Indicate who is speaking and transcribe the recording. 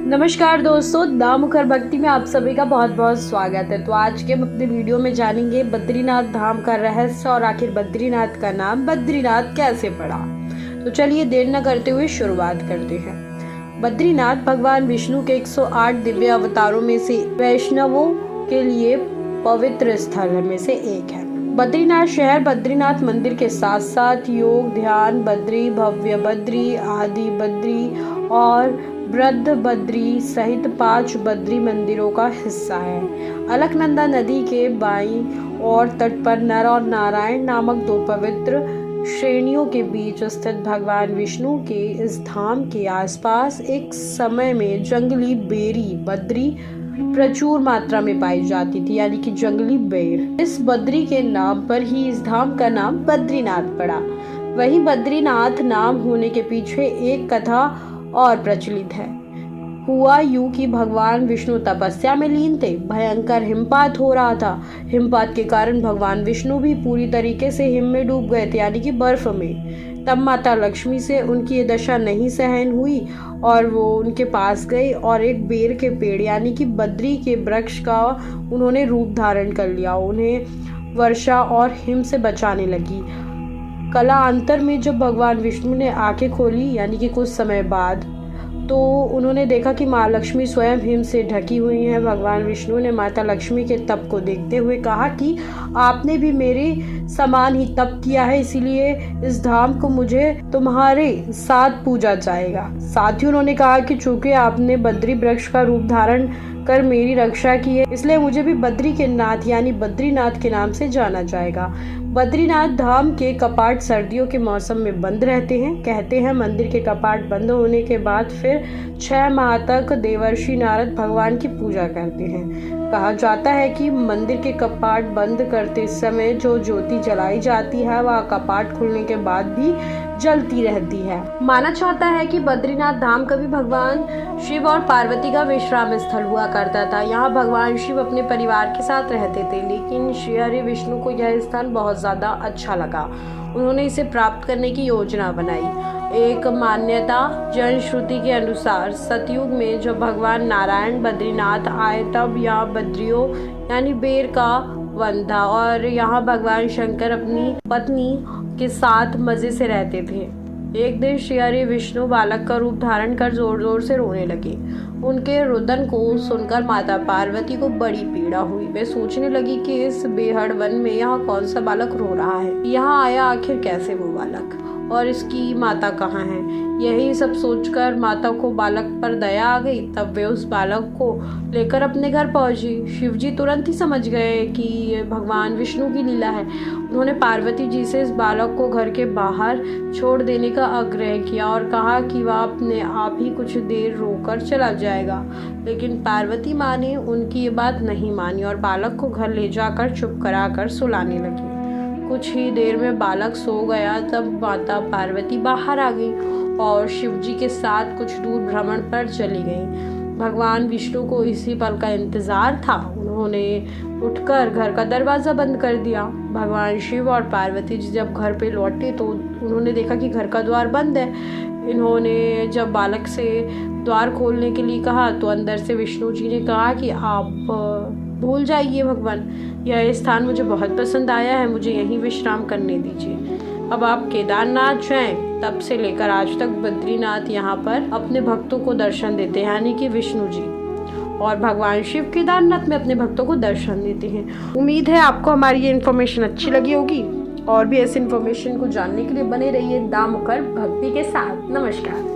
Speaker 1: नमस्कार दोस्तों, दामुखर भक्ति में आप सभी का बहुत बहुत स्वागत है। तो आज के हम अपने वीडियो में जानेंगे बद्रीनाथ धाम का रहस्य और आखिर बद्रीनाथ का नाम बद्रीनाथ कैसे पड़ा। तो चलिए देर न करते हुए शुरुआत करते हैं। बद्रीनाथ भगवान विष्णु के 108 दिव्य अवतारों में से वैष्णवों के लिए पवित्र स्थल में से एक है। बद्रीनाथ शहर बद्रीनाथ मंदिर के साथ साथ योग, ध्यान बद्री, भव्य बद्री, आदि बद्री और वृद्ध बद्री सहित 5 बद्री मंदिरों का हिस्सा है। अलकनंदा नदी के बाईं और तट पर नर और नारायण नामक 2 पवित्र श्रेणियों के बीच स्थित भगवान विष्णु के इस धाम के आसपास एक समय में जंगली बेरी बद्री प्रचुर मात्रा में पाई जाती थी, यानी कि जंगली बेर। इस बद्री के नाम पर ही इस धाम का नाम बद्रीनाथ पड़ा। वहीं बद्रीनाथ नाम होने के पीछे एक कथा और प्रचलित है। हुआ यूं कि भगवान विष्णु तपस्या में लीन थे। भयंकर हिमपात हो रहा था। हिमपात के कारण भगवान विष्णु भी पूरी तरीके से हिम में डूब गए थे, यानी कि बर्फ में। तब माता लक्ष्मी से उनकी ये दशा नहीं सहन हुई और वो उनके पास गए और एक बेर के पेड़ यानी कि बद्री के वृक्ष का उन्होंने रूप धारण कर लिया। उन्हें वर्षा और हिम से बचाने लगी। कालांतर में जब भगवान विष्णु ने आंखें खोली, यानी कि कुछ समय बाद, तो उन्होंने देखा कि माँ लक्ष्मी स्वयं हिम से ढकी हुई हैं। भगवान विष्णु ने माता लक्ष्मी के तप को देखते हुए कहा कि आपने भी मेरे समान ही तप किया है, इसीलिए इस धाम को मुझे तुम्हारे साथ पूजा जाएगा। साथ ही उन्होंने कहा कि चूंकि आपने बद्री वृक्ष का रूप धारण कर मेरी रक्षा की है, इसलिए मुझे भी बद्री के नाथ यानी बद्रीनाथ के नाम से जाना जाएगा। बद्रीनाथ धाम के कपाट सर्दियों के मौसम में बंद रहते हैं। कहते हैं मंदिर के कपाट बंद होने के बाद फिर 6 माह तक देवर्षि नारद भगवान की पूजा करते हैं। कहा जाता है कि मंदिर के कपाट बंद करते समय जो ज्योति जलाई जाती है वह कपाट खुलने के बाद भी जलती रहती है। माना जाता है कि बद्रीनाथ धाम कभी भगवान शिव और पार्वती का विश्राम स्थल हुआ करता था। यहाँ भगवान शिव अपने परिवार के साथ रहते थे, लेकिन श्री हरि विष्णु को यह स्थान बहुत ज्यादा अच्छा लगा। उन्होंने इसे प्राप्त करने की योजना बनाई। एक मान्यता जनश्रुति के अनुसार सतयुग में जब भगवान नारायण बद्रीनाथ आए तब यहाँ बद्रियों यानी बेर का वन था और यहाँ भगवान शंकर अपनी पत्नी के साथ मजे से रहते थे। एक दिन श्री हरि विष्णु बालक का रूप धारण कर जोर जोर से रोने लगे। उनके रुदन को सुनकर माता पार्वती को बड़ी पीड़ा हुई। वे सोचने लगी कि इस बेहद वन में यहाँ कौन सा बालक रो रहा है, यहाँ आया आखिर कैसे वो बालक, और इसकी माता कहाँ है। यही सब सोचकर माता को बालक पर दया आ गई। तब वे उस बालक को लेकर अपने घर पहुंची। शिवजी तुरंत ही समझ गए कि ये भगवान विष्णु की लीला है। उन्होंने पार्वती जी से इस बालक को घर के बाहर छोड़ देने का आग्रह किया और कहा कि वह अपने आप ही कुछ देर रोकर चला जाएगा। लेकिन पार्वती माँ ने उनकी ये बात नहीं मानी और बालक को घर ले जाकर चुप कराकर सुलाने लगी। कुछ ही देर में बालक सो गया। तब माता पार्वती बाहर आ गई और शिवजी के साथ कुछ दूर भ्रमण पर चली गई। भगवान विष्णु को इसी पल का इंतजार था। उन्होंने उठकर घर का दरवाज़ा बंद कर दिया। भगवान शिव और पार्वती जी जब घर पे लौटे तो उन्होंने देखा कि घर का द्वार बंद है। इन्होंने जब बालक से द्वार खोलने के लिए कहा तो अंदर से विष्णु जी ने कहा कि आप भूल जाइए भगवान, यह स्थान मुझे बहुत पसंद आया है, मुझे यहीं विश्राम करने दीजिए। अब आप केदारनाथ जाएं। तब से लेकर आज तक बद्रीनाथ यहाँ पर अपने भक्तों को दर्शन देते हैं, यानी कि विष्णु जी, और भगवान शिव केदारनाथ में अपने भक्तों को दर्शन देते हैं। उम्मीद है आपको हमारी ये इन्फॉर्मेशन अच्छी लगी होगी। और भी ऐसी इन्फॉर्मेशन को जानने के लिए बने रहिए दामुखर भक्ति के साथ। नमस्कार।